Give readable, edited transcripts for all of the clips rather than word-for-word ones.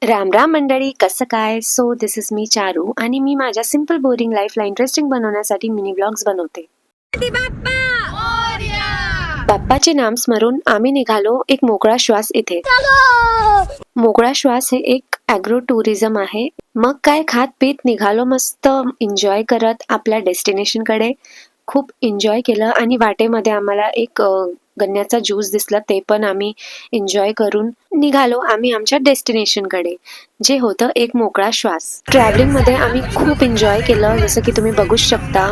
राम राम मंडळी, कसं काय? So this is me Charu आणि मी माझ्या सिम्पल बोरिंग लाईफला इंटरेस्टिंग बनवण्यासाठी मिनी ब्लॉग्स बनवते. बाप्पाचे नाम स्मरून आम्ही निघालो एक मोकळा श्वास इथे. मोकळा श्वास हे एक ॲग्रो टुरिझम आहे. मग काय खात पीत निघालो मस्त एन्जॉय करत आपल्या डेस्टिनेशन कडे. खूप एन्जॉय केलं आणि वाटेमध्ये आम्हाला एक गन्न्याचा ज्यूस दिसला, ते पण आम्ही एन्जॉय करून निघालो आम्ही आमच्या डेस्टिनेशन कडे, जे होतं एक मोकळा श्वास. ट्रॅव्हलिंग मध्ये आम्ही खूप एन्जॉय केलं, जसं की तुम्ही बघू शकता.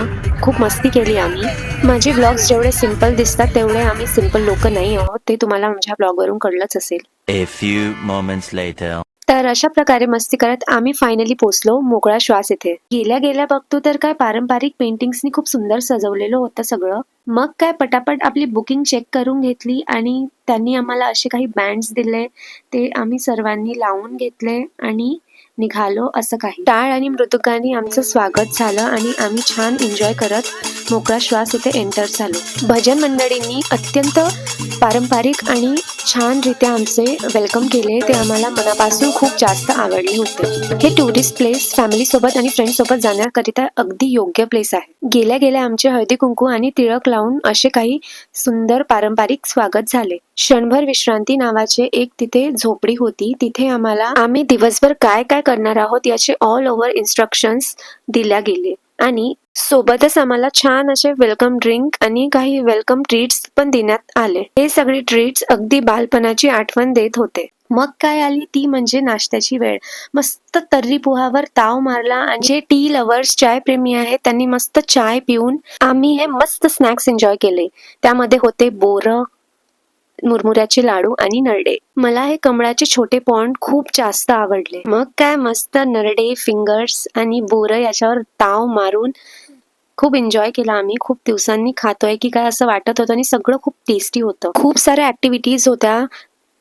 खूप मस्ती केली आम्ही. माझे ब्लॉग्स जेवढे सिंपल दिसतात तेवढे आम्ही सिंपल लोक नाही आहोत, ते तुम्हाला माझ्या ब्लॉगवरून कळलंच असेल. A few moments later. तर अशा प्रकारे मस्ती करत आम्ही फायनली पोहोचलो मोकळा श्वास इथे. गेल्या गेल्या बघतो तर काय पारंपरिक पेंटिंग्सनी खूप सुंदर सजवलेलं होतं सगळं. मग काय पटापट आपली बुकिंग चेक करून घेतली आणि त्यांनी आम्हाला असे काही बँड्स दिले, ते आम्ही सर्वांनी लावून घेतले आणि निघालो. असं काही टाळ आणि मृदुकांनी आमचं स्वागत झालं आणि आम्ही छान एन्जॉय करत मोकळा श्वास इथे एंटर झालो. भजन मंडळींनी अत्यंत पारंपरिक आणि छान रित्या आमचे वेलकम केले, ते आम्हाला मनापासून खूप जास्त आवडले होते. हे टुरिस्ट प्लेस फॅमिली सोबत आणि फ्रेंड सोबत जाण्याकरिता अगदी योग्य प्लेस आहे. गेल्या गेल्या आमचे हळदी कुंकू आणि टिळक लावून असे काही सुंदर पारंपरिक स्वागत झाले. क्षणभर विश्रांती नावाचे एक तिथे झोपडी होती. तिथे आम्ही दिवसभर काय काय करणार आहोत याचे ऑल ओव्हर इन्स्ट्रक्शन्स दिल्या गेले आणि सोबतच आम्हाला छान असे वेलकम ड्रिंक आणि काही वेलकम ट्रीट्स पण देण्यात आले. हे सगळे ट्रीट्स अगदी बालपणाची आठवण देत होते. मग काय आली ती म्हणजे नाश्त्याची वेळ. मस्त तर्री पोहावर ताव मारला आणि जे टी लवर्स, चाय प्रेमी आहेत, त्यांनी मस्त चाय पिऊन आम्ही हे मस्त स्नॅक्स एन्जॉय केले. त्यामध्ये होते बोरं, मुरमुऱ्याचे लाडू आणि नरडे. मला हे कमळाचे छोटे पॉन्ड खूप जास्त आवडले. मग काय मस्त नरडे, फिंगर्स आणि बोरं याच्यावर ताव मारून खूप एन्जॉय केला आम्ही. खूप दिवसांनी खातोय की काय असं वाटत होतं आणि सगळं खूप टेस्टी होतं. खूप साऱ्या ऍक्टिव्हिटीज होत्या,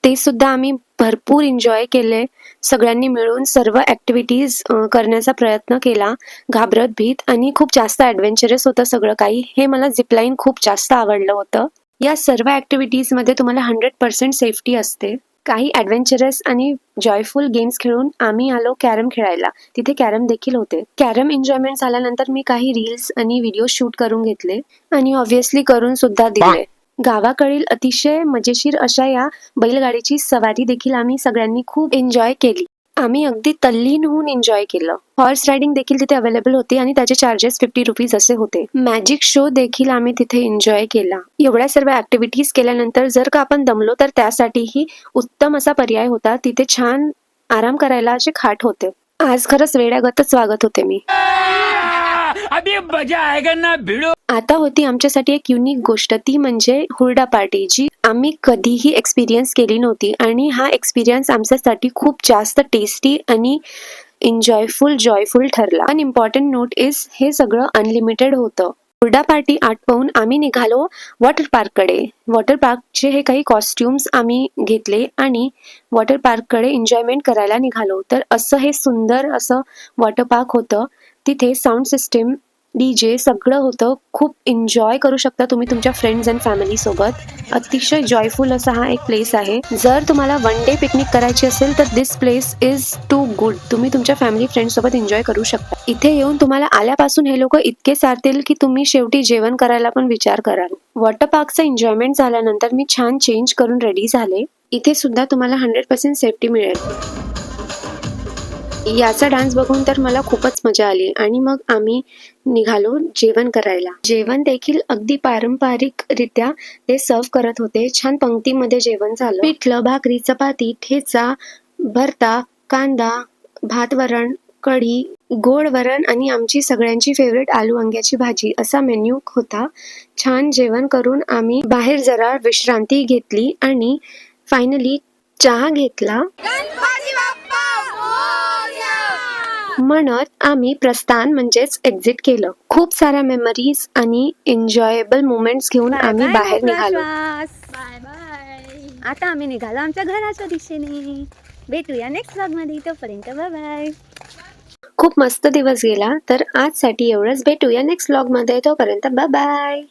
ते सुद्धा आम्ही भरपूर एन्जॉय केले. सगळ्यांनी मिळून सर्व ऍक्टिव्हिटीज करण्याचा प्रयत्न केला, घाबरत भीत, आणि खूप जास्त ऍडव्हेंचरस होतं सगळं काही. हे मला झिपलाईन खूप जास्त आवडलं होतं. या सर्व ऍक्टिव्हिटीज मध्ये तुम्हाला 100% सेफ्टी असते. काही ऍडव्हेंचरस आणि जॉयफुल गेम्स खेळून आम्ही आलो कॅरम खेळायला. तिथे कॅरम देखील होते. कॅरम एन्जॉयमेंट झाल्यानंतर मी काही रील्स आणि व्हिडिओ शूट करून घेतले आणि ऑब्व्हियसली करून सुद्धा दिले. गावाकडील अतिशय मजेशीर अशा या बैलगाडीची सवारी देखील आम्ही सगळ्यांनी खूप एन्जॉय केली. आम्ही अगदी तल्लीन होऊन एन्जॉय केलं. हॉर्स रायडिंग देखील तिथे अवेलेबल होती आणि त्याचे चार्जेस 50 रुपीज असे होते. मॅजिक शो देखील आम्ही तिथे एन्जॉय केला. एवढ्या सर्व ऍक्टिव्हिटीज केल्यानंतर जर का आपण दमलो तर त्यासाठीही उत्तम असा पर्याय होता. तिथे छान आराम करायला असे खाट होते. आज खरंच वेड्यागतच वागत होते मी. अभी मजा आएगा ना भिड़ो. आता होती आमच्यासाठी एक युनिक गोष्ट, ती म्हणजे हुरडा पार्टी, जी आम्ही कधीही एक्सपिरियन्स केली नव्हती आणि हा एक्सपिरियन्स आमच्यासाठी खूप जास्त टेस्टी आणि जॉयफुल ठरला. पण इम्पॉर्टंट नोट इज, हे सगळं अनलिमिटेड होतं. हुरडा पार्टी आटोपून आम्ही निघालो वॉटर पार्ककडे. वॉटर पार्कचे हे काही कॉस्ट्युम्स आम्ही घेतले आणि वॉटर पार्ककडे एन्जॉयमेंट करायला निघालो. तर असं हे सुंदर असं वॉटर पार्क होतं. तिथे साऊंड सिस्टीम, डीजे सगळं होतं. खूप एन्जॉय करू शकता तुम्ही तुमच्या फ्रेंड्स अँड फॅमिली सोबत. अतिशय जॉयफुल असा हा एक प्लेस आहे. जर तुम्हाला वन डे पिकनिक करायची असेल तर दिस प्लेस इज टू गुड. तुम्ही तुमच्या फॅमिली फ्रेंड सोबत एन्जॉय करू शकता. इथे येऊन तुम्हाला आल्यापासून हे लोक इतके सारतील की तुम्ही शेवटी जेवण करायला पण विचार कराल. वॉटर पार्कचं एन्जॉयमेंट झाल्यानंतर मी छान चेंज करून रेडी झाले. इथे सुद्धा तुम्हाला 100% सेफ्टी मिळेल. याचा डान्स बघून तर मला खूपच मजा आली आणि मग आम्ही निघालो जेवण करायला. जेवण देखील अगदी पारंपरिक रित्या ते सर्व करत होते. छान पंक्तीमध्ये जेवण झालं. पिठलं, भाकरी, चपाती, ठेचा, भरता, कांदा, भात वरण, कढी, गोड वरण आणि आमची सगळ्यांची फेवरेट आलू वांग्याची भाजी असा मेन्यू होता. छान जेवण करून आम्ही बाहेर जरा विश्रांती घेतली आणि फायनली चहा घेतला. म्हणत आम्ही प्रस्थान म्हणजेच एक्झिट केलं. खूप साऱ्या मेमरीज आणि एन्जॉयबल मोमेंट्स घेऊन आम्ही बाहेर निघालो. Bye bye. आता आम्ही निघालो आमच्या घराच्या दिशेने. भेटूया नेक्स्ट व्लॉग मध्ये. तोपर्यंत बाय बाय. खूप मस्त दिवस गेला. तर आजसाठी एवढंच. भेटूया नेक्स्ट व्लॉग मध्ये. तोपर्यंत बाय बाय.